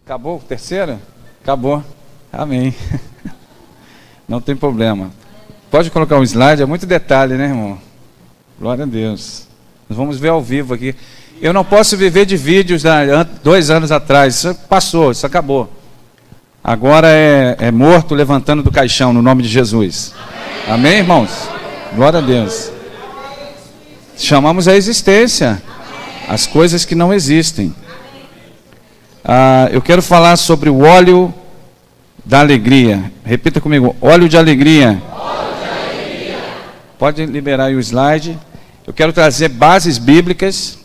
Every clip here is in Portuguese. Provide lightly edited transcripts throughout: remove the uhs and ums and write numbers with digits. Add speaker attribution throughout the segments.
Speaker 1: Acabou o terceiro? Acabou. Amém. Não tem problema. Pode colocar um slide, é muito detalhe, né, irmão? Glória a Deus. Nós vamos ver ao vivo aqui. Eu não posso viver de vídeos de 2 anos atrás. Isso passou, isso acabou. Agora é morto levantando do caixão, no nome de Jesus. Amém, irmãos? Glória a Deus. Chamamos a existência as coisas que não existem. Eu quero falar sobre o óleo da alegria. Repita comigo, óleo de alegria.
Speaker 2: Óleo de alegria.
Speaker 1: Pode liberar aí o slide. Eu quero trazer bases bíblicas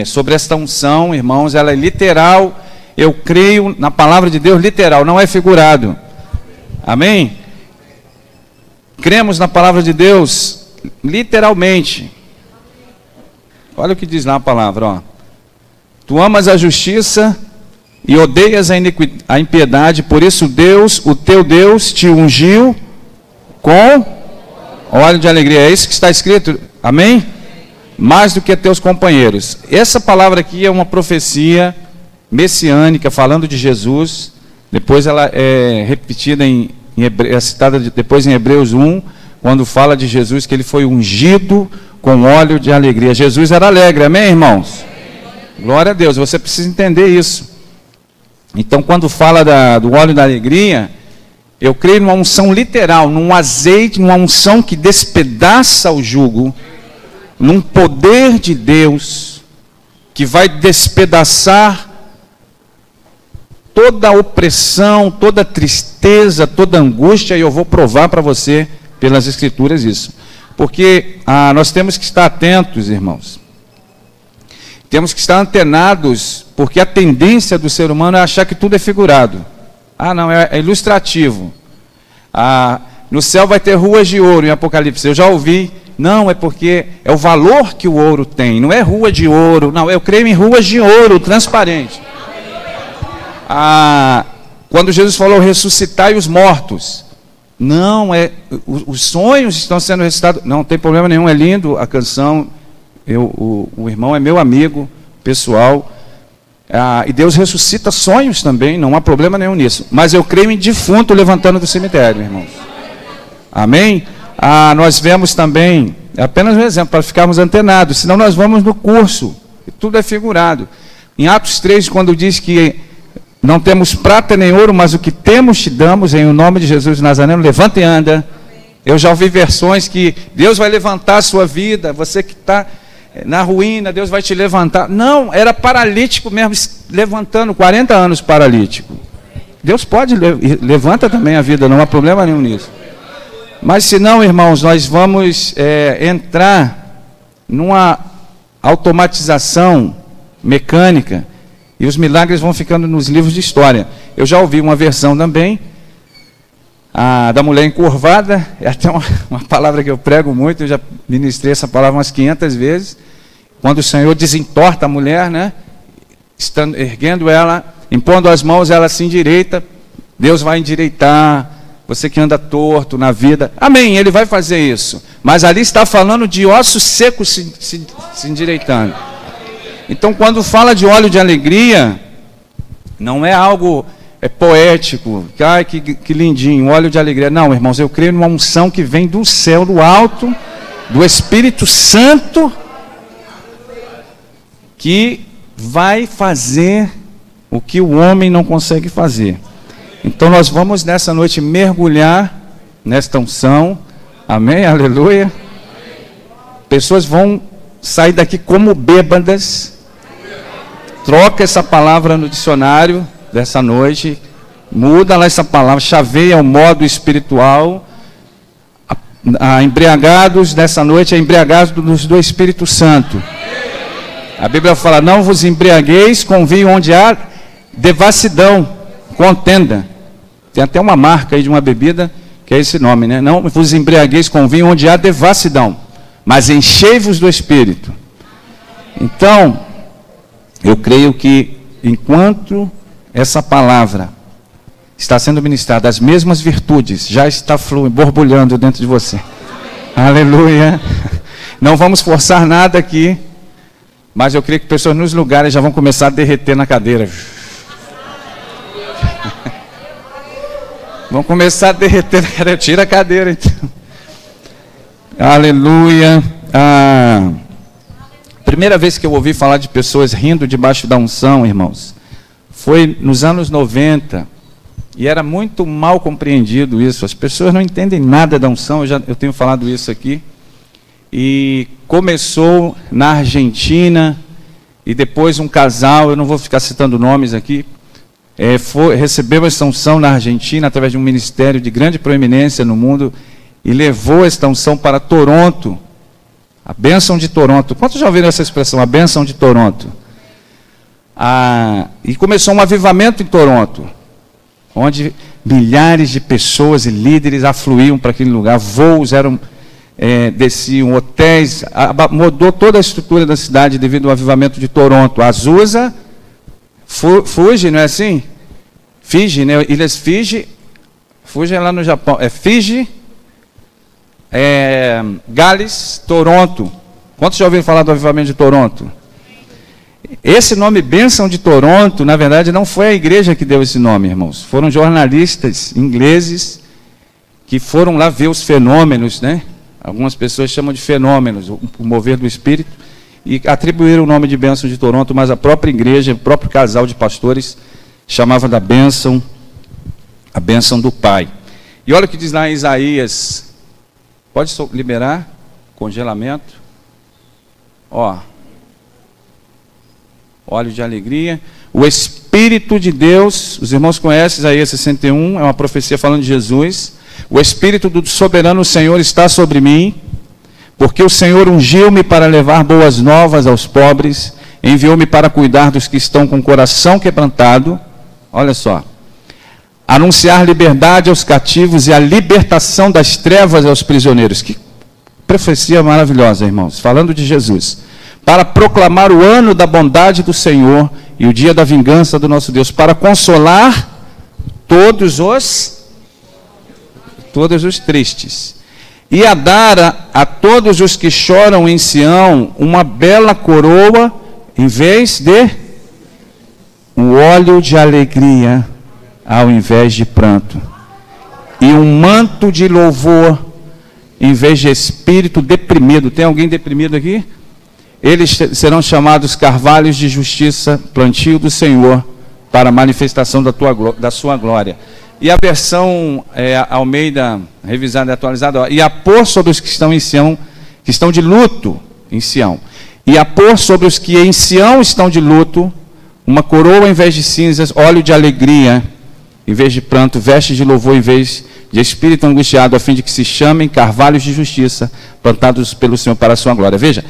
Speaker 1: sobre esta unção, irmãos. Ela é literal. Eu creio na palavra de Deus literal, não é figurado. Amém? Cremos na palavra de Deus literalmente. Olha o que diz lá a palavra, ó. Tu amas a justiça e odeias a impiedade, por isso Deus, o teu Deus, te ungiu com óleo de alegria. É isso que está escrito, amém? Mais do que teus companheiros. Essa palavra aqui é uma profecia messiânica, falando de Jesus. Depois ela é repetida é citada depois em Hebreus 1, quando fala de Jesus, que ele foi ungido com óleo de alegria. Jesus era alegre, amém, irmãos? Glória a Deus, você precisa entender isso. Então, quando fala do óleo da alegria, eu creio numa unção literal, num azeite, numa unção que despedaça o jugo, num poder de Deus, que vai despedaçar toda a opressão, toda a tristeza, toda a angústia, e eu vou provar para você, pelas Escrituras, isso. Porque nós temos que estar atentos, irmãos. Temos que estar antenados, porque a tendência do ser humano é achar que tudo é figurado. Não, é ilustrativo. No céu vai ter ruas de ouro em Apocalipse. Eu já ouvi. Não, é porque é o valor que o ouro tem. Não é rua de ouro. Não, eu creio em ruas de ouro, transparente. Quando Jesus falou, ressuscitai os mortos. Não, os sonhos estão sendo ressuscitados. Não tem problema nenhum, é lindo a canção. O irmão é meu amigo pessoal, e Deus ressuscita sonhos também, não há problema nenhum nisso, mas eu creio em defunto levantando do cemitério, irmãos. Amém? Nós vemos também, é apenas um exemplo para ficarmos antenados, senão nós vamos no curso, e tudo é figurado. Em Atos 3, quando diz que não temos prata nem ouro, mas o que temos te damos, em o nome de Jesus Nazareno, levanta e anda. Eu já ouvi versões que Deus vai levantar a sua vida, você que está na ruína, Deus vai te levantar. Não, era paralítico mesmo, levantando, 40 anos paralítico. Deus pode, levanta também a vida, não há problema nenhum nisso. Mas se não, irmãos, nós vamos entrar numa automatização mecânica, e os milagres vão ficando nos livros de história. Eu já ouvi uma versão também, da mulher encurvada, é até uma palavra que eu prego muito, eu já ministrei essa palavra umas 500 vezes, quando o Senhor desentorta a mulher, né, erguendo ela, impondo as mãos, ela se endireita, Deus vai endireitar, você que anda torto na vida, amém, Ele vai fazer isso, mas ali está falando de ossos secos se endireitando. Então, quando fala de óleo de alegria, não é algo poético, que lindinho, óleo de alegria. Não, irmãos, eu creio numa unção que vem do céu, do alto, do Espírito Santo, que vai fazer o que o homem não consegue fazer. Então nós vamos nessa noite mergulhar nesta unção, amém, aleluia. Pessoas vão sair daqui como bêbadas. Troca essa palavra no dicionário dessa noite, muda lá essa palavra, chaveia o modo espiritual. Embriagados nessa noite, embriagados do Espírito Santo. A Bíblia fala, não vos embriagueis com vinho onde há devassidão, contenda. Tem até uma marca aí de uma bebida que é esse nome, né? Não vos embriagueis com vinho onde há devassidão, mas enchei-vos do Espírito. Então, eu creio que enquanto essa palavra está sendo ministrada, as mesmas virtudes já está borbulhando dentro de você. Aleluia. Não vamos forçar nada aqui, mas eu creio que pessoas nos lugares já vão começar a derreter na cadeira. Vão começar a derreter na cadeira. Tira a cadeira, então. Aleluia. Primeira vez que eu ouvi falar de pessoas rindo debaixo da unção, irmãos, foi nos anos 90. E era muito mal compreendido isso. As pessoas não entendem nada da unção. Eu tenho falado isso aqui. E começou na Argentina. E depois um casal, eu não vou ficar citando nomes aqui, recebeu essa unção na Argentina através de um ministério de grande proeminência no mundo e levou esta unção para Toronto. A bênção de Toronto. Quantos já ouviram essa expressão? A bênção de Toronto. E começou um avivamento em Toronto, onde milhares de pessoas e líderes afluíam para aquele lugar. Voos desciam, hotéis, mudou toda a estrutura da cidade devido ao avivamento de Toronto. Azusa, Fuji, não é assim? Fiji, né? Ilhas Fiji, Fuji é lá no Japão, Fiji, Gales, Toronto. Quantos já ouviram falar do avivamento de Toronto? Esse nome Bênção de Toronto, na verdade, não foi a igreja que deu esse nome, irmãos. Foram jornalistas ingleses que foram lá ver os fenômenos, né? Algumas pessoas chamam de fenômenos, o mover do Espírito, e atribuíram o nome de Bênção de Toronto, mas a própria igreja, o próprio casal de pastores, chamava da bênção, a bênção do Pai. E olha o que diz lá em Isaías, pode liberar congelamento, óleo de alegria, o Espírito de Deus, os irmãos conhecem Isaías 61, é uma profecia falando de Jesus. O Espírito do soberano Senhor está sobre mim, porque o Senhor ungiu-me para levar boas novas aos pobres, enviou-me para cuidar dos que estão com o coração quebrantado, olha só, anunciar liberdade aos cativos e a libertação das trevas aos prisioneiros. Que profecia maravilhosa, irmãos, falando de Jesus. Para proclamar o ano da bondade do Senhor e o dia da vingança do nosso Deus, para consolar todos os tristes, e a dar a todos os que choram em Sião uma bela coroa, em vez de um óleo de alegria, ao invés de pranto, e um manto de louvor, em vez de espírito deprimido. Tem alguém deprimido aqui? Eles serão chamados carvalhos de justiça, plantio do Senhor, para a manifestação da sua glória. E a versão Almeida, revisada e atualizada, e a pôr sobre os que estão em Sião, que estão de luto em Sião, e a pôr sobre os que em Sião estão de luto, uma coroa em vez de cinzas, óleo de alegria em vez de pranto, vestes de louvor em vez de espírito angustiado, a fim de que se chamem carvalhos de justiça, plantados pelo Senhor para a sua glória. Veja,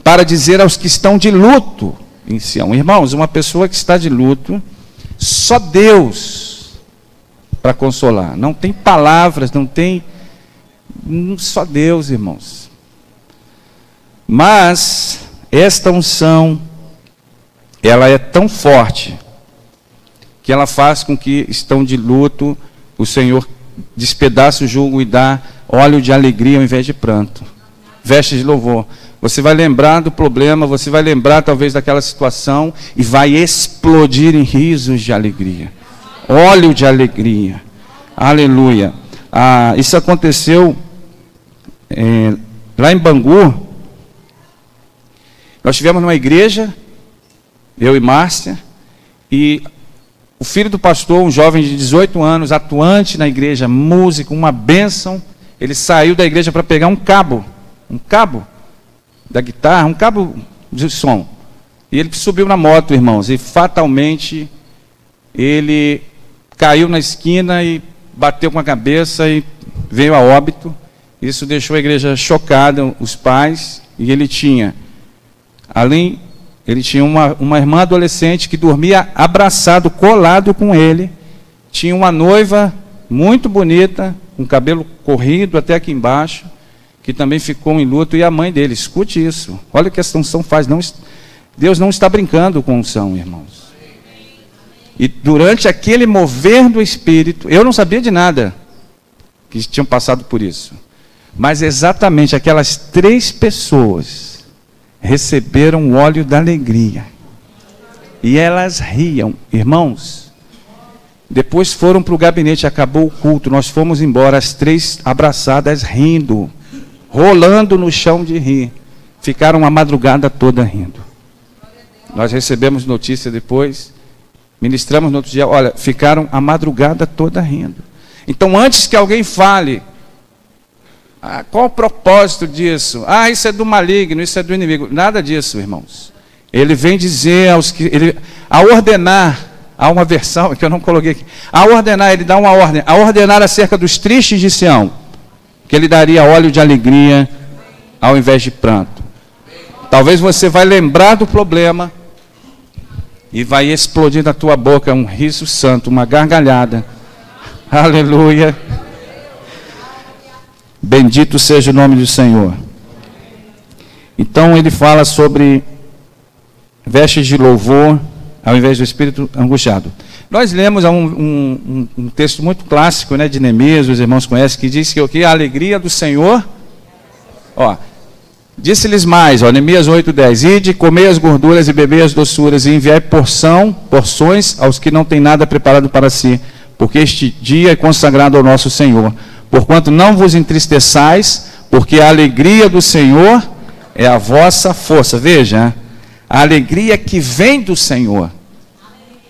Speaker 1: para dizer aos que estão de luto em Sião. Irmãos, uma pessoa que está de luto, só Deus para consolar. Não tem palavras, não tem... Só Deus, irmãos. Mas esta unção, ela é tão forte, que ela faz com que estão de luto, o Senhor despedaça o jugo e dá óleo de alegria ao invés de pranto. Vestes de louvor. Você vai lembrar do problema, você vai lembrar talvez daquela situação e vai explodir em risos de alegria. Óleo de alegria. Aleluia. Isso aconteceu lá em Bangu. Nós estivemos numa igreja, eu e Márcia, e o filho do pastor, um jovem de 18 anos, atuante na igreja, músico, uma bênção, ele saiu da igreja para pegar um cabo da guitarra, um cabo de som. E ele subiu na moto, irmãos, e fatalmente ele caiu na esquina e bateu com a cabeça e veio a óbito. Isso deixou a igreja chocada, os pais, e ele tinha uma irmã adolescente que dormia abraçado, colado com ele, tinha uma noiva muito bonita, com cabelo corrido até aqui embaixo, que também ficou em luto, e a mãe dele. Escute isso, olha o que essa unção faz. Deus não está brincando com unção, irmãos. E durante aquele mover do Espírito, eu não sabia de nada que tinham passado por isso, mas exatamente aquelas 3 pessoas receberam o óleo da alegria, e elas riam, irmãos. Depois foram para o gabinete, acabou o culto, nós fomos embora, as 3 abraçadas, rindo, rolando no chão de rir. Ficaram a madrugada toda rindo. Nós recebemos notícia depois, ministramos no outro dia, olha, ficaram a madrugada toda rindo. Então, antes que alguém fale, qual o propósito disso? Isso é do maligno, isso é do inimigo. Nada disso, irmãos. Ele vem dizer a ordenar, há uma versão que eu não coloquei aqui, a ordenar, ele dá uma ordem, a ordenar acerca dos tristes de Sião, que ele daria óleo de alegria ao invés de pranto. Talvez você vai lembrar do problema e vai explodir na tua boca um riso santo, uma gargalhada. Aleluia. Bendito seja o nome do Senhor. Então ele fala sobre vestes de louvor ao invés do espírito angustiado. Nós lemos um texto muito clássico, né, de Neemias, os irmãos conhecem, que diz que a alegria do Senhor, disse-lhes mais, Neemias 8:10, ide, comei as gorduras e bebei as doçuras, e enviai porções aos que não têm nada preparado para si, porque este dia é consagrado ao nosso Senhor. Porquanto não vos entristeçais, porque a alegria do Senhor é a vossa força. Veja, a alegria que vem do Senhor.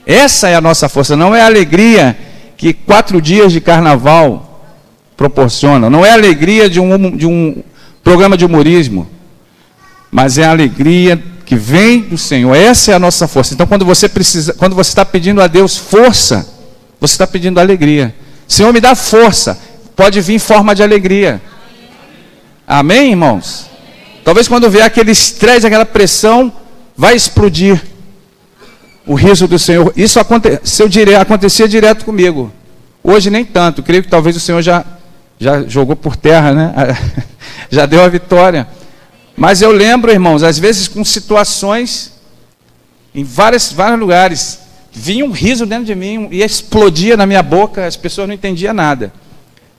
Speaker 1: Essa é a nossa força, não é a alegria que 4 dias de carnaval proporcionam, não é a alegria de um programa de humorismo, mas é a alegria que vem do Senhor. Essa é a nossa força. Então, quando você está pedindo a Deus força, você está pedindo alegria. Senhor, me dá força. Pode vir em forma de alegria. Amém, irmãos? Talvez quando vier aquele estresse, aquela pressão, vai explodir o riso do Senhor. Isso acontecia direto comigo. Hoje nem tanto. Creio que talvez o Senhor já jogou por terra, né? Já deu a vitória. Mas eu lembro, irmãos, às vezes com situações, em vários lugares, vinha um riso dentro de mim e explodia na minha boca, as pessoas não entendiam nada.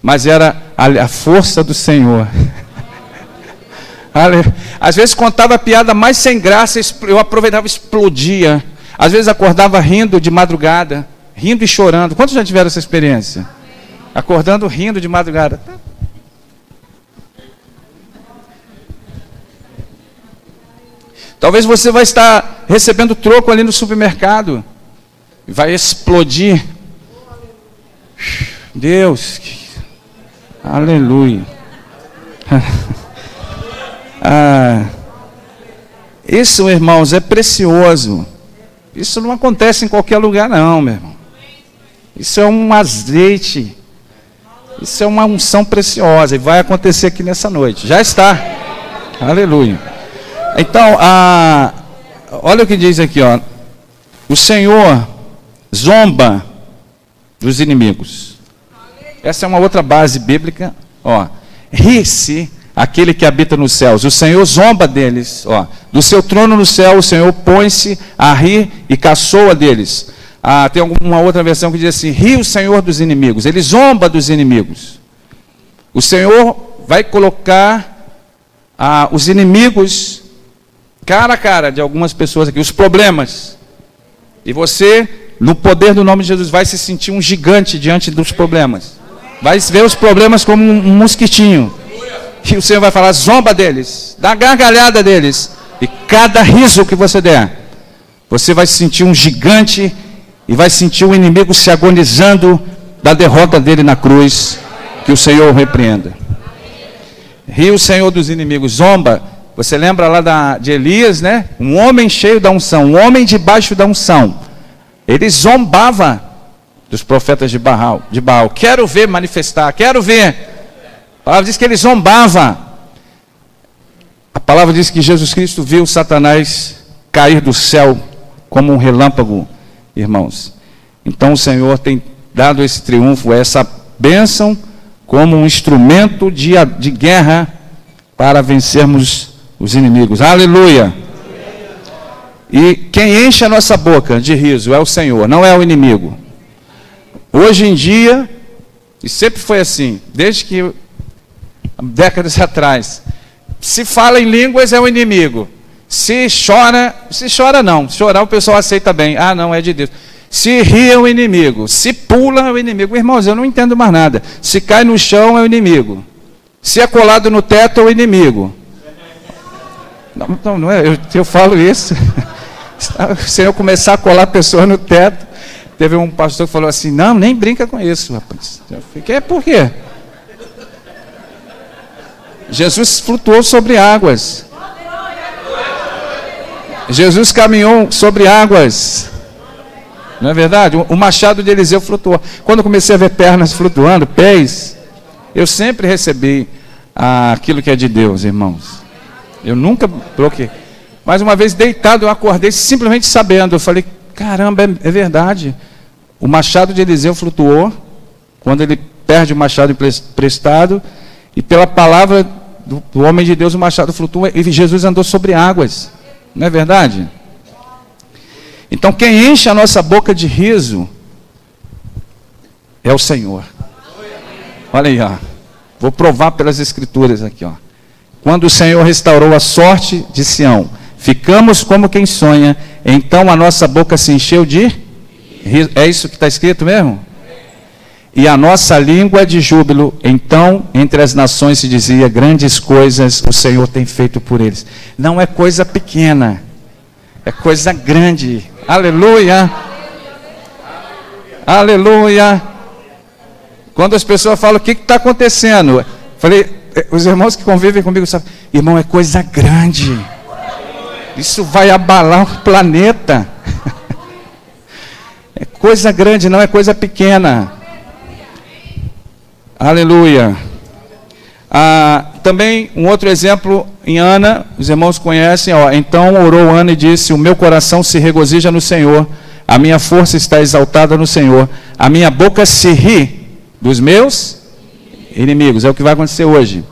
Speaker 1: Mas era a força do Senhor. Às vezes contava a piada mais sem graça, eu aproveitava e explodia. Às vezes acordava rindo de madrugada, rindo e chorando. Quantos já tiveram essa experiência? Acordando rindo de madrugada. Talvez você vai estar recebendo troco ali no supermercado. Vai explodir. Deus. Aleluia. Isso, irmãos, é precioso. Isso não acontece em qualquer lugar, não, meu irmão. Isso é um azeite. Isso é uma unção preciosa. E vai acontecer aqui nessa noite. Já está. Aleluia. Então, olha o que diz aqui, o Senhor zomba dos inimigos. Essa é uma outra base bíblica. Ri-se aquele que habita nos céus. O Senhor zomba deles. Do seu trono no céu, o Senhor põe-se a rir e caçoa deles. Tem uma outra versão que diz assim: ri o Senhor dos inimigos. Ele zomba dos inimigos. O Senhor vai colocar os inimigos cara a cara de algumas pessoas aqui, os problemas. E você, no poder do nome de Jesus, vai se sentir um gigante diante dos problemas. Vai ver os problemas como um mosquitinho. E o Senhor vai falar: zomba deles, dá gargalhada deles. E cada riso que você der, você vai sentir um gigante e vai sentir o inimigo se agonizando da derrota dele na cruz. Que o Senhor o repreenda. Ri o Senhor dos inimigos, zomba. Você lembra lá de Elias, né? Um homem cheio da unção, um homem debaixo da unção. Ele zombava dos profetas de Baal. Quero ver manifestar, quero ver. A palavra diz que ele zombava. A palavra diz que Jesus Cristo viu Satanás cair do céu como um relâmpago, irmãos. Então o Senhor tem dado esse triunfo, essa bênção, como um instrumento de guerra para vencermos os inimigos. Aleluia! E quem enche a nossa boca de riso é o Senhor, não é o inimigo. Hoje em dia, e sempre foi assim, desde que décadas atrás, se fala em línguas é o inimigo. Se chora não, chorar o pessoal aceita bem. Não, é de Deus. Se ri é o inimigo. Se pula é o inimigo. Irmãos, eu não entendo mais nada. Se cai no chão é o inimigo. Se é colado no teto é o inimigo. Não é, eu falo isso. Se eu começar a colar pessoas no teto, teve um pastor que falou assim, não, nem brinca com isso, rapaz. Eu fiquei, por quê? Jesus flutuou sobre águas. Jesus caminhou sobre águas. Não é verdade? O machado de Eliseu flutuou. Quando eu comecei a ver pernas flutuando, pés, eu sempre recebi aquilo que é de Deus, irmãos. Eu nunca bloqueei. Mais uma vez, deitado, eu acordei simplesmente sabendo. Eu falei, caramba, é verdade. O machado de Eliseu flutuou. Quando ele perde o machado emprestado, e pela palavra do homem de Deus, o machado flutua, e Jesus andou sobre águas. Não é verdade? Então, quem enche a nossa boca de riso é o Senhor. Olha aí, ó. Vou provar pelas Escrituras aqui, ó. Quando o Senhor restaurou a sorte de Sião, ficamos como quem sonha, então a nossa boca se encheu de riso. É isso que está escrito mesmo? E a nossa língua de júbilo, então entre as nações se dizia, grandes coisas o Senhor tem feito por eles. Não é coisa pequena, é coisa grande. Aleluia! Aleluia! Quando as pessoas falam, o que está acontecendo? Falei, os irmãos que convivem comigo sabem, irmão, é coisa grande. Isso vai abalar o planeta. É coisa grande, não é coisa pequena. Aleluia. Também um outro exemplo em Ana, os irmãos conhecem, ó, então orou Ana e disse, o meu coração se regozija no Senhor, a minha força está exaltada no Senhor, a minha boca se ri dos meus inimigos. É o que vai acontecer hoje.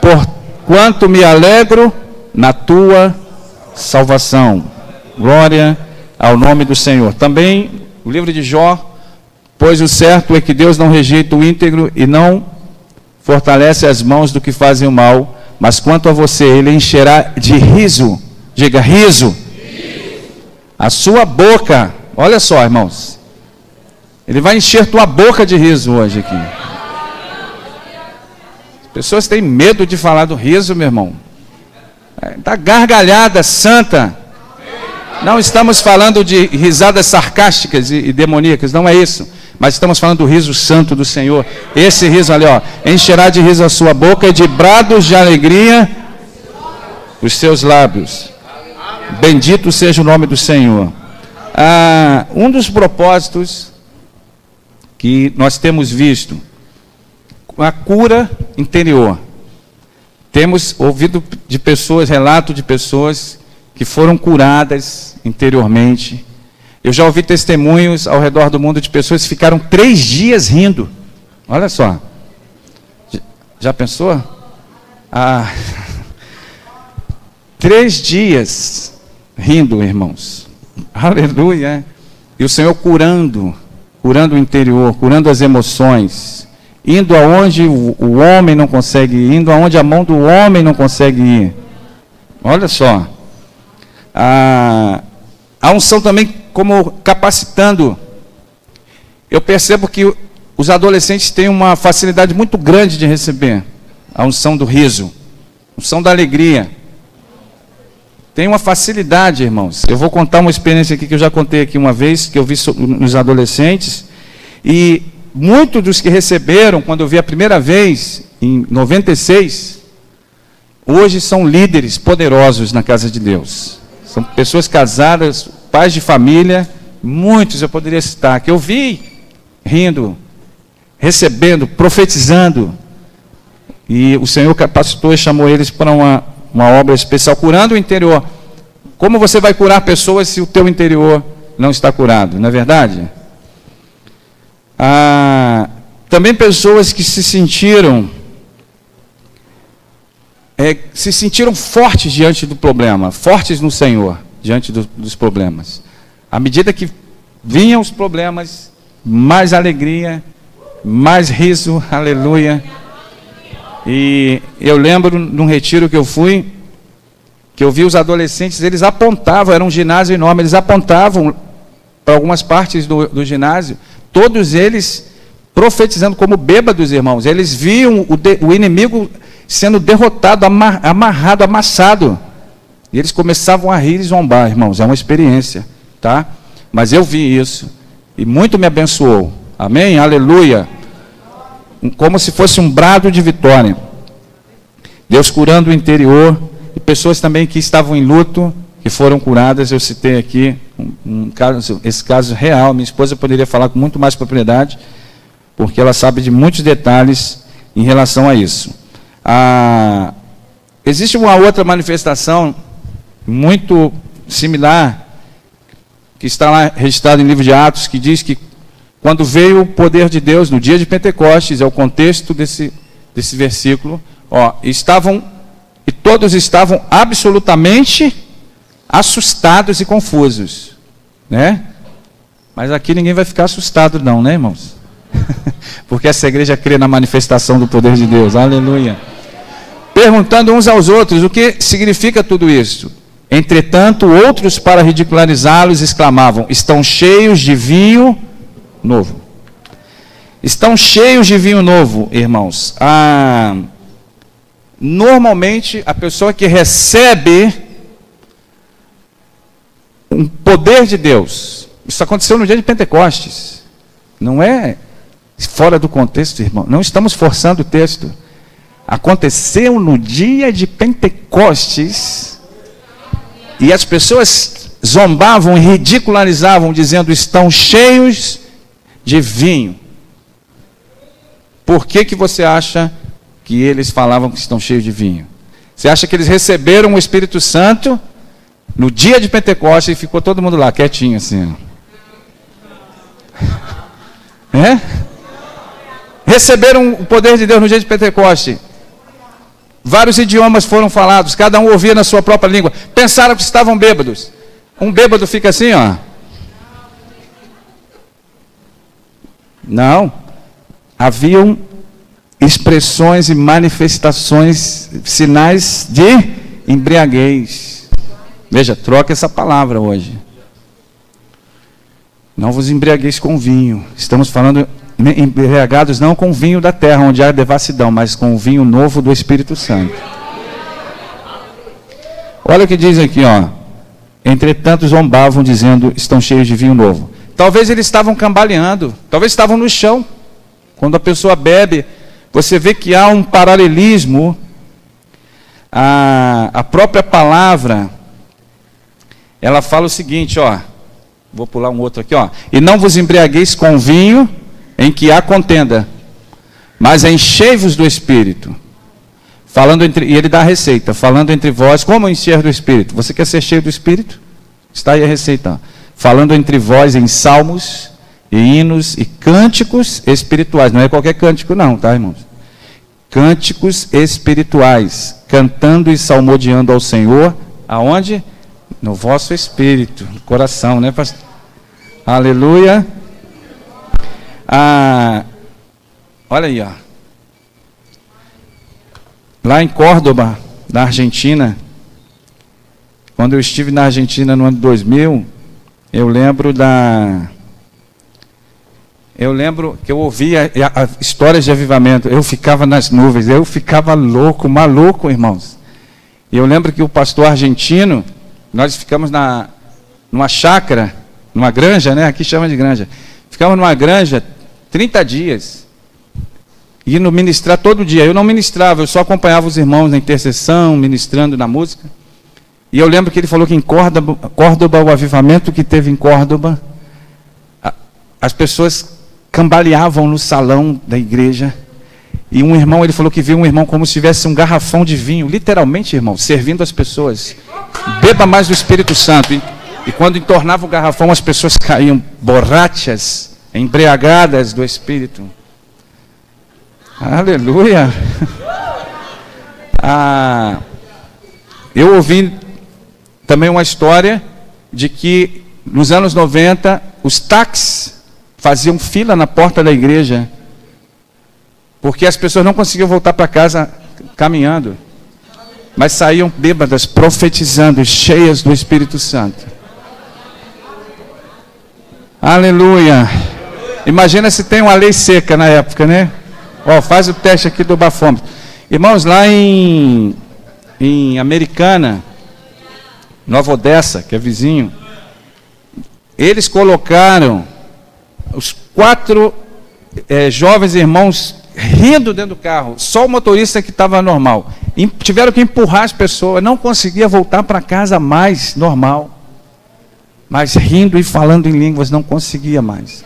Speaker 1: Porquanto me alegro na tua salvação. Glória ao nome do Senhor. Também o livro de Jó, pois o certo é que Deus não rejeita o íntegro e não fortalece as mãos do que fazem o mal, mas quanto a você, ele encherá de riso. Diga, riso. A sua boca, olha só, irmãos, ele vai encher tua boca de riso hoje aqui. As pessoas têm medo de falar do riso, meu irmão. Da gargalhada santa. Não estamos falando de risadas sarcásticas e demoníacas, não é isso. Mas estamos falando do riso santo do Senhor. Esse riso ali, ó, encherá de riso a sua boca e de brados de alegria os seus lábios. Bendito seja o nome do Senhor. Um dos propósitos que nós temos visto, a cura interior. Temos ouvido de pessoas, relato de pessoas que foram curadas interiormente. Eu já ouvi testemunhos ao redor do mundo de pessoas que ficaram 3 dias rindo. Olha só. Já pensou? 3 dias rindo, irmãos. Aleluia. E o Senhor curando o interior, curando as emoções, indo aonde o homem não consegue ir, indo aonde a mão do homem não consegue ir. Olha só. A unção também como capacitando. Eu percebo que os adolescentes têm uma facilidade muito grande de receber a unção do riso, a unção da alegria. Tem uma facilidade, irmãos. Eu vou contar uma experiência aqui que eu já contei aqui uma vez, que eu vi nos adolescentes, e muitos dos que receberam, quando eu vi a primeira vez, em 96, hoje são líderes poderosos na casa de Deus. São pessoas casadas, pais de família, muitos eu poderia citar, que eu vi rindo, recebendo, profetizando, e o Senhor capacitou e chamou eles para uma obra especial, curando o interior. Como você vai curar pessoas se o teu interior não está curado, não é verdade? Também pessoas que se sentiram fortes diante do problema, fortes no Senhor, diante dos problemas. À medida que vinham os problemas, mais alegria, mais riso, aleluia. E eu lembro num retiro que eu fui, que eu vi os adolescentes, eles apontavam, era um ginásio enorme, eles apontavam para algumas partes do ginásio, todos eles profetizando como bêbados, irmãos. Eles viam o inimigo sendo derrotado, amarrado, amassado. E eles começavam a rir e zombar, irmãos. É uma experiência, tá? Mas eu vi isso e muito me abençoou. Amém? Aleluia. Como se fosse um brado de vitória. Deus curando o interior. E pessoas também que estavam em luto, que foram curadas. Eu citei aqui um caso, esse caso real. Minha esposa poderia falar com muito mais propriedade, porque ela sabe de muitos detalhes em relação a isso. Existe uma outra manifestação muito similar, que está lá registrado em livro de Atos, que diz que quando veio o poder de Deus no dia de Pentecostes, é o contexto desse versículo, e todos estavam absolutamente assustados e confusos, né? Mas aqui ninguém vai ficar assustado não, né, irmãos? Porque essa igreja crê na manifestação do poder de Deus, aleluia. Perguntando uns aos outros, o que significa tudo isso? Entretanto, outros, para ridicularizá-los, exclamavam: estão cheios de vinho novo. Estão cheios de vinho novo, irmãos. Normalmente, a pessoa que recebe um poder de Deus, isso aconteceu no dia de Pentecostes, não é fora do contexto, irmão. Não estamos forçando o texto. Aconteceu no dia de Pentecostes, e as pessoas zombavam e ridicularizavam, dizendo: estão cheios de vinho. Por que você acha que eles falavam que estão cheios de vinho? Você acha que eles receberam o Espírito Santo no dia de Pentecostes e ficou todo mundo lá quietinho assim? É? Receberam o poder de Deus no dia de Pentecostes. Vários idiomas foram falados, cada um ouvia na sua própria língua. Pensaram que estavam bêbados. Um bêbado fica assim, ó. Não. Haviam expressões e manifestações, sinais de embriaguez. Veja, troca essa palavra hoje. Não vos embriagueis com vinho. Estamos falando embriagados não com o vinho da terra, onde há devassidão, mas com o vinho novo do Espírito Santo. Olha o que diz aqui, ó. Entretanto zombavam, dizendo: estão cheios de vinho novo. Talvez eles estavam cambaleando, talvez estavam no chão. Quando a pessoa bebe, você vê que há um paralelismo. A própria palavra, ela fala o seguinte, ó. Vou pular um outro aqui, ó. E não vos embriagueis com vinho em que há contenda, mas enchei-vos do Espírito. E ele dá a receita, falando entre vós, como encher do Espírito? Você quer ser cheio do Espírito? Está aí a receita. Falando entre vós em salmos, e hinos e cânticos espirituais. Não é qualquer cântico não, tá, irmãos? Cânticos espirituais, cantando e salmodiando ao Senhor, aonde? No vosso espírito, no coração, né, pastor? Aleluia. Olha aí, ó. Lá em Córdoba, na Argentina, quando eu estive na Argentina no ano 2000, eu lembro que eu ouvia histórias de avivamento. Eu ficava nas nuvens, eu ficava louco, maluco, irmãos. E eu lembro que o pastor argentino, nós ficamos numa chácara, numa granja, né? Aqui chama de granja. Ficamos numa granja 30 dias, indo ministrar todo dia. Eu não ministrava, eu só acompanhava os irmãos na intercessão, ministrando na música. E eu lembro que ele falou que em Córdoba, o avivamento que teve em Córdoba, as pessoas cambaleavam no salão da igreja. E um irmão, ele falou que viu um irmão como se tivesse um garrafão de vinho, literalmente, irmão, servindo as pessoas. Beba mais do Espírito Santo. E quando entornava o garrafão, as pessoas caíam borrachas, embriagadas do Espírito. Aleluia. Eu ouvi também uma história de que nos anos 90 os táxis faziam fila na porta da igreja, porque as pessoas não conseguiam voltar para casa caminhando, mas saíam bêbadas, profetizando, cheias do Espírito Santo. Aleluia. Imagina se tem uma lei seca na época, né? Ó, faz o teste aqui do bafômetro. Irmãos, lá em Americana, Nova Odessa, que é vizinho, eles colocaram os 4 jovens irmãos rindo dentro do carro, só o motorista que estava normal. Tiveram que empurrar as pessoas, não conseguia voltar para casa mais normal, mas rindo e falando em línguas, não conseguia mais.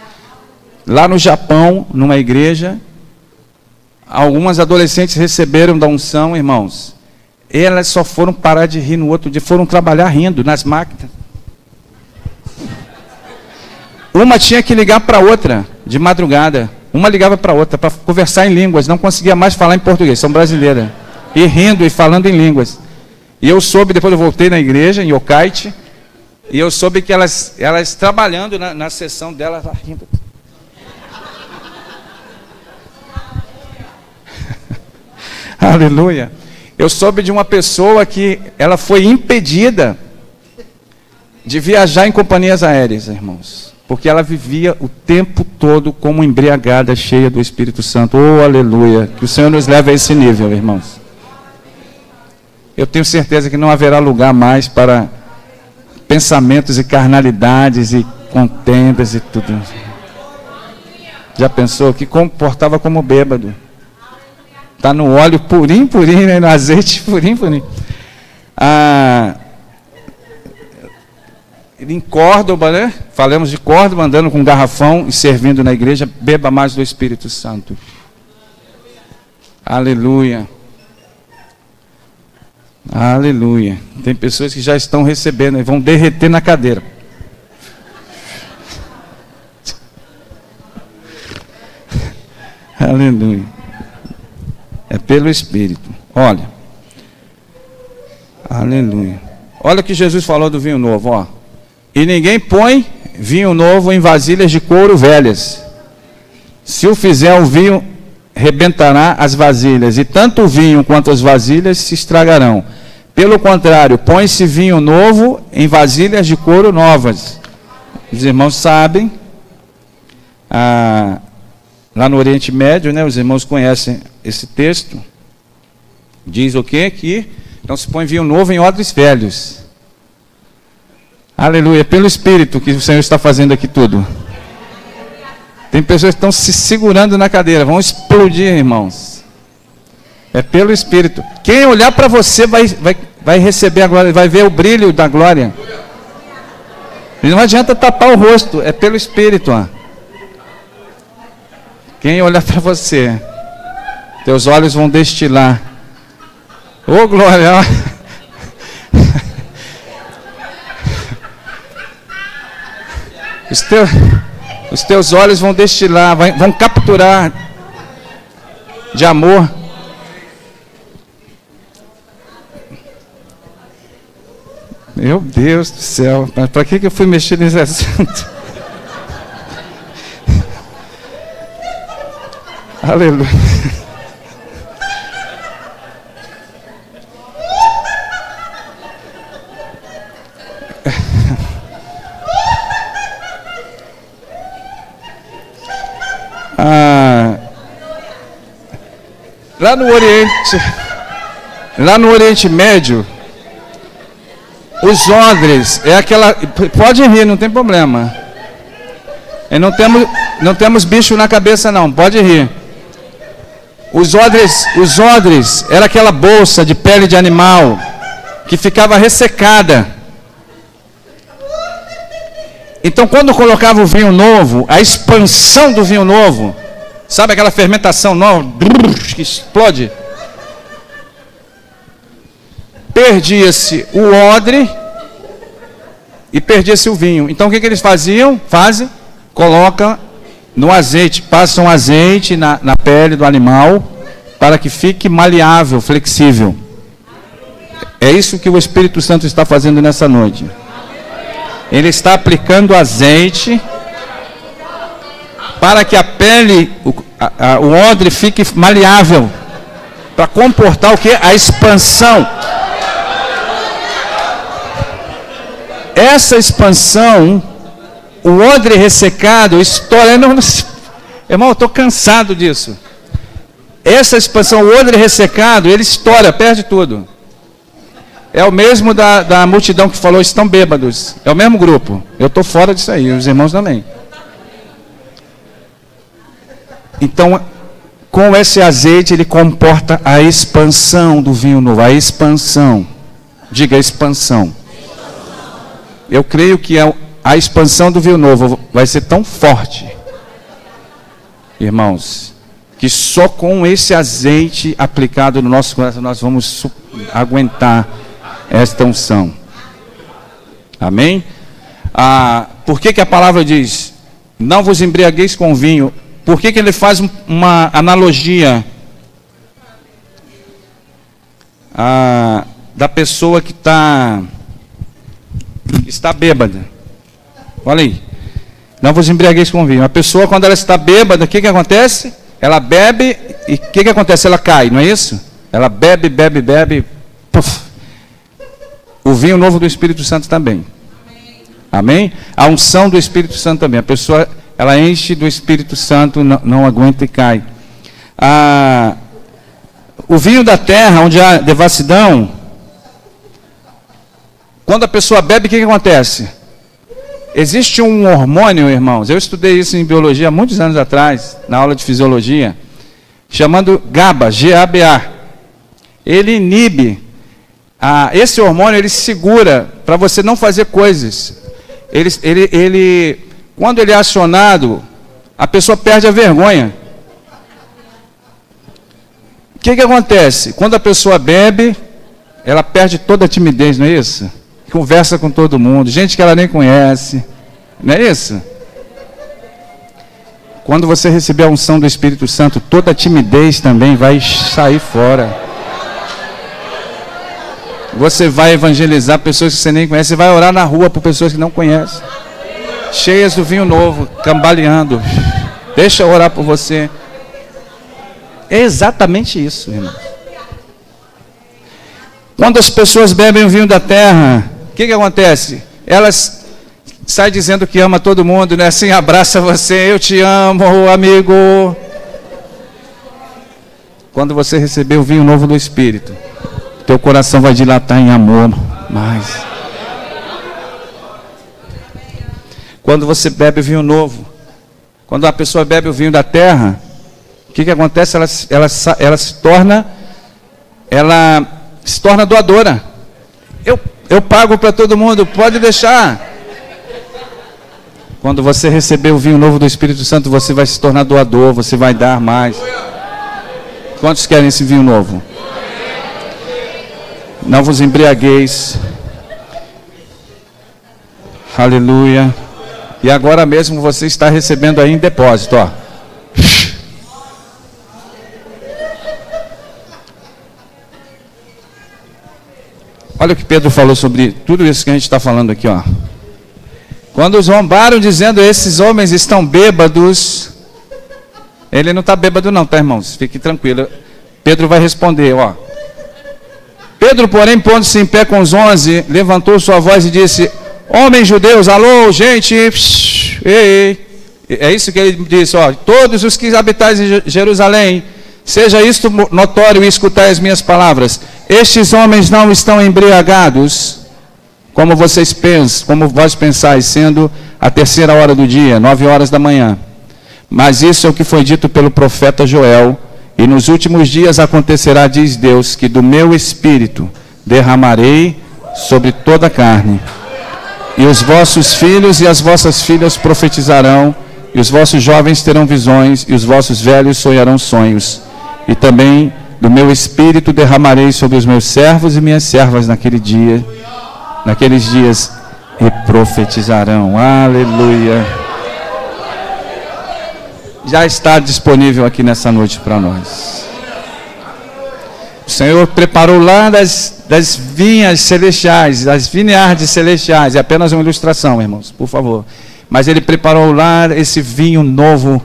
Speaker 1: Lá no Japão, numa igreja, algumas adolescentes receberam da unção, irmãos. Elas só foram parar de rir no outro dia, foram trabalhar rindo nas máquinas. Uma tinha que ligar para outra de madrugada. Uma ligava para outra para conversar em línguas, não conseguia mais falar em português, são brasileiras. E rindo e falando em línguas. E eu soube, depois eu voltei na igreja, em Yokaite, e eu soube que elas trabalhando na sessão delas, rindo. Aleluia. Eu soube de uma pessoa que ela foi impedida de viajar em companhias aéreas, irmãos. Porque ela vivia o tempo todo como embriagada, cheia do Espírito Santo. Oh, aleluia. Que o Senhor nos leve a esse nível, irmãos. Eu tenho certeza que não haverá lugar mais para pensamentos e carnalidades e contendas e tudo. Já pensou que comportava como bêbado? Está no óleo purinho, purinho, né? No azeite purinho, purinho. Em Córdoba, né? Falamos de Córdoba, andando com um garrafão e servindo na igreja. Beba mais do Espírito Santo. Aleluia. Aleluia. Tem pessoas que já estão recebendo e vão derreter na cadeira. Aleluia. É pelo Espírito. Olha. Aleluia. Olha o que Jesus falou do vinho novo, ó. E ninguém põe vinho novo em vasilhas de couro velhas. Se o fizer, o vinho rebentará as vasilhas, e tanto o vinho quanto as vasilhas se estragarão. Pelo contrário, põe-se vinho novo em vasilhas de couro novas. Os irmãos sabem, lá no Oriente Médio, né, os irmãos conhecem esse texto. Diz o quê? Que não se põe vinho novo em odres velhos. Aleluia, pelo Espírito que o Senhor está fazendo aqui tudo. Tem pessoas que estão se segurando na cadeira, vão explodir, irmãos. É pelo Espírito. Quem olhar para você vai receber a glória, vai ver o brilho da glória. E não adianta tapar o rosto, é pelo Espírito. Ó. Quem olhar para você, teus olhos vão destilar. Ô glória! Ó. Os teus olhos vão destilar, vão capturar de amor. Meu Deus do céu, mas para que eu fui mexer nesse assunto? Aleluia. Lá no Oriente Médio, os odres é aquela. Pode rir, não tem problema. Não temos bicho na cabeça, não. Pode rir. Os odres era aquela bolsa de pele de animal que ficava ressecada. Então, quando colocava o vinho novo, a expansão do vinho novo, sabe aquela fermentação nova que explode? Perdia-se o odre e perdia-se o vinho. Então o que eles faziam? Colocam no azeite, passam azeite na pele do animal para que fique maleável, flexível. É isso que o Espírito Santo está fazendo nessa noite. Ele está aplicando azeite para que a pele, o odre fique maleável, para comportar o que? A expansão. Essa expansão o odre ressecado estoura. Irmão, eu estou cansado disso. Essa expansão, o odre ressecado, ele estoura, perde tudo. É o mesmo da multidão que falou, estão bêbados. É o mesmo grupo. Eu estou fora disso aí, os irmãos também. Então, com esse azeite, ele comporta a expansão do vinho novo. A expansão. Diga expansão. Eu creio que a expansão do vinho novo vai ser tão forte, irmãos, que só com esse azeite aplicado no nosso coração nós vamos aguentar esta unção. Amém? Por que a palavra diz, não vos embriagueis com vinho? Por que ele faz uma analogia da pessoa que está bêbada? Olha aí. Não vos embriagueis com vinho. A pessoa, quando ela está bêbada, o que acontece? Ela bebe e o que acontece? Ela cai, não é isso? Ela bebe, puff. O vinho novo do Espírito Santo também. Amém? A unção do Espírito Santo também. A pessoa, ela enche do Espírito Santo, não aguenta e cai. O vinho da terra, onde há devassidão, quando a pessoa bebe, o que acontece? Existe um hormônio, irmãos, eu estudei isso em biologia há muitos anos atrás, na aula de fisiologia, chamando GABA, G-A-B-A. Ele inibe, esse hormônio, ele segura para você não fazer coisas. Quando ele é acionado, a pessoa perde a vergonha. O que acontece? Quando a pessoa bebe, ela perde toda a timidez, não é isso? Conversa com todo mundo, gente que ela nem conhece, não é isso? Quando você receber a unção do Espírito Santo, toda a timidez também vai sair fora. Você vai evangelizar pessoas que você nem conhece, você vai orar na rua por pessoas que não conhecem, cheias do vinho novo, cambaleando. Deixa eu orar por você. É exatamente isso, irmão. Quando as pessoas bebem o vinho da terra, o que acontece? Elas saem dizendo que ama todo mundo, né? Assim, abraça você, eu te amo, amigo. Quando você receber o vinho novo do Espírito, teu coração vai dilatar em amor mais. Quando você bebe o vinho novo, quando a pessoa bebe o vinho da terra, o que acontece? Ela se torna doadora. Eu pago para todo mundo, pode deixar. Quando você receber o vinho novo do Espírito Santo, você vai se tornar doador, você vai dar mais. Quantos querem esse vinho novo? Não vos embriagueis. Aleluia. E agora mesmo você está recebendo aí em depósito, ó. Olha o que Pedro falou sobre tudo isso que a gente está falando aqui, ó. Quando zombaram dizendo, esses homens estão bêbados, ele não está bêbado não, tá, irmãos? Fique tranquilo. Pedro vai responder, ó. Pedro, porém, pondo-se em pé com os 11, levantou sua voz e disse, homens judeus, alô, gente, ei. É isso que ele disse, ó. Todos os que habitais em Jerusalém, seja isto notório e escutai as minhas palavras. Estes homens não estão embriagados, como vocês pensam, como vós pensais, sendo a 3ª hora do dia, 9 horas da manhã. Mas isso é o que foi dito pelo profeta Joel. E nos últimos dias acontecerá, diz Deus, que do meu espírito derramarei sobre toda a carne. E os vossos filhos e as vossas filhas profetizarão, e os vossos jovens terão visões, e os vossos velhos sonharão sonhos. E também do meu espírito derramarei sobre os meus servos e minhas servas naqueles dias, e profetizarão. Aleluia. Já está disponível aqui nessa noite para nós. O Senhor preparou lá das vinhas celestiais, das vineyards celestiais. É apenas uma ilustração, irmãos, por favor. Mas Ele preparou lá esse vinho novo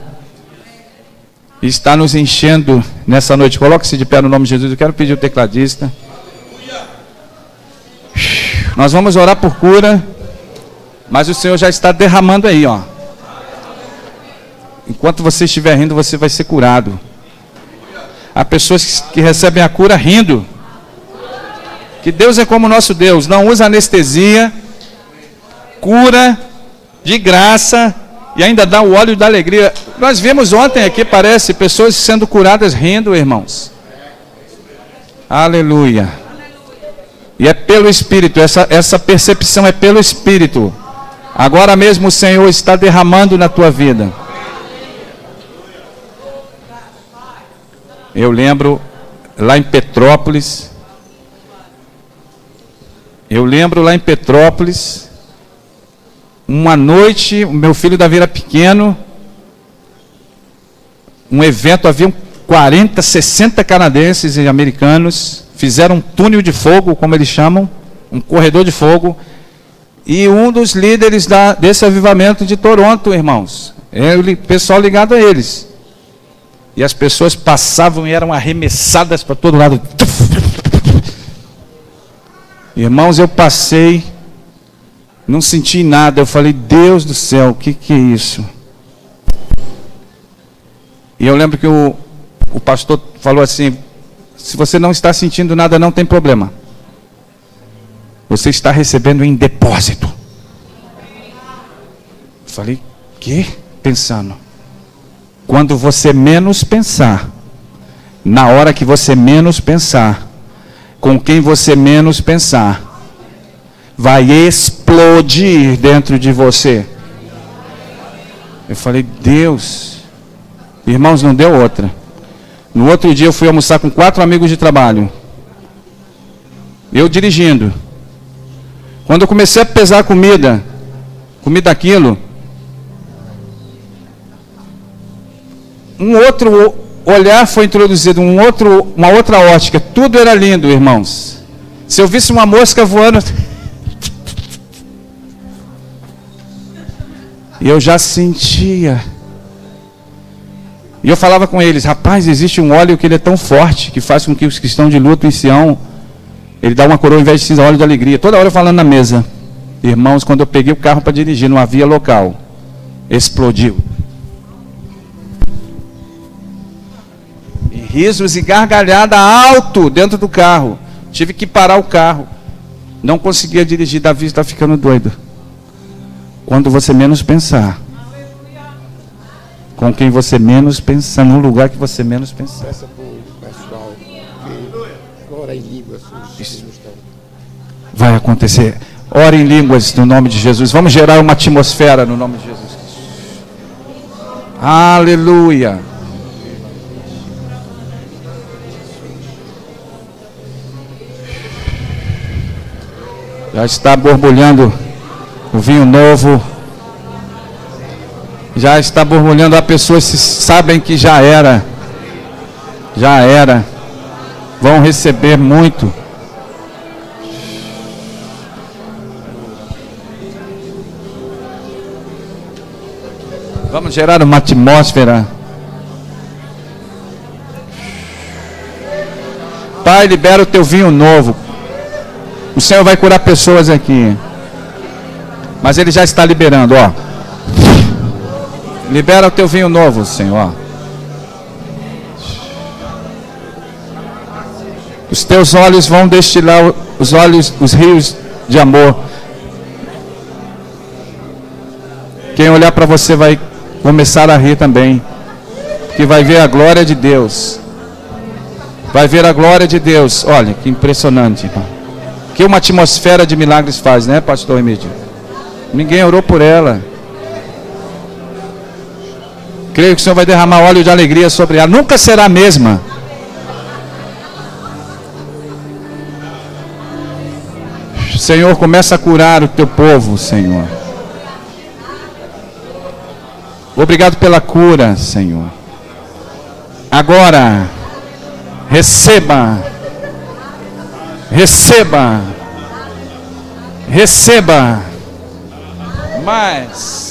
Speaker 1: e está nos enchendo nessa noite. Coloque-se de pé no nome de Jesus. Eu quero pedir o tecladista. Nós vamos orar por cura. Mas o Senhor já está derramando aí, ó. Enquanto você estiver rindo, você vai ser curado. Há pessoas que recebem a cura rindo. Que Deus é como o nosso Deus, não usa anestesia, cura de graça e ainda dá o óleo da alegria. Nós vimos ontem aqui, parece, pessoas sendo curadas rindo, irmãos. Aleluia. E é pelo Espírito, essa percepção é pelo Espírito. Agora mesmo o Senhor está derramando na tua vida. Eu lembro lá em Petrópolis, uma noite, o meu filho Davi era pequeno, um evento, haviam 40, 60 canadenses e americanos, fizeram um túnel de fogo, como eles chamam, um corredor de fogo, e um dos líderes desse avivamento de Toronto, irmãos, o pessoal ligado a eles. E as pessoas passavam e eram arremessadas para todo lado. Irmãos, eu passei, não senti nada. Eu falei, Deus do céu, o que é isso? E eu lembro que o pastor falou assim, se você não está sentindo nada, não tem problema. Você está recebendo em depósito. Eu falei, quê? Pensando. Quando você menos pensar, na hora que você menos pensar, com quem você menos pensar, vai explodir dentro de você. Eu falei, Deus, irmãos, não deu outra. No outro dia eu fui almoçar com 4 amigos de trabalho. Eu dirigindo. Quando eu comecei a pesar a comida aquilo, um outro olhar foi introduzido, uma outra ótica. Tudo era lindo, irmãos. Se eu visse uma mosca voando, eu já sentia. E eu falava com eles, rapaz, existe um óleo que ele é tão forte, que faz com que os que estão de luto em Sião, ele dá uma coroa ao invés de cinza, óleo da alegria. Toda hora eu falando na mesa. Irmãos, quando eu peguei o carro para dirigir, não havia local. Explodiu. E risos e gargalhada alto dentro do carro. Tive que parar o carro. Não conseguia dirigir. Davi está ficando doido. Quando você menos pensar, com quem você menos pensar, no lugar que você menos pensar.
Speaker 2: Peça para o pessoal que ora em línguas.
Speaker 1: Vai acontecer. Ora em línguas no nome de Jesus. Vamos gerar uma atmosfera no nome de Jesus. Aleluia. Já está borbulhando o vinho novo. Já está borbulhando. Há pessoas que sabem que já era. Já era. Vão receber muito. Vamos gerar uma atmosfera. Pai, libera o teu vinho novo. O Senhor vai curar pessoas aqui. Mas Ele já está liberando, ó. Libera o teu vinho novo, Senhor. Os teus olhos vão destilar os rios de amor. Quem olhar para você vai começar a rir também. Que vai ver a glória de Deus. Vai ver a glória de Deus. Olha, que impressionante, irmão. Que uma atmosfera de milagres faz, né, pastor Emílio? Ninguém orou por ela. Creio que o Senhor vai derramar óleo de alegria sobre ela. Nunca será a mesma. Senhor, começa a curar o teu povo, Senhor. Obrigado pela cura, Senhor. Agora, receba. Receba. Receba. Mais.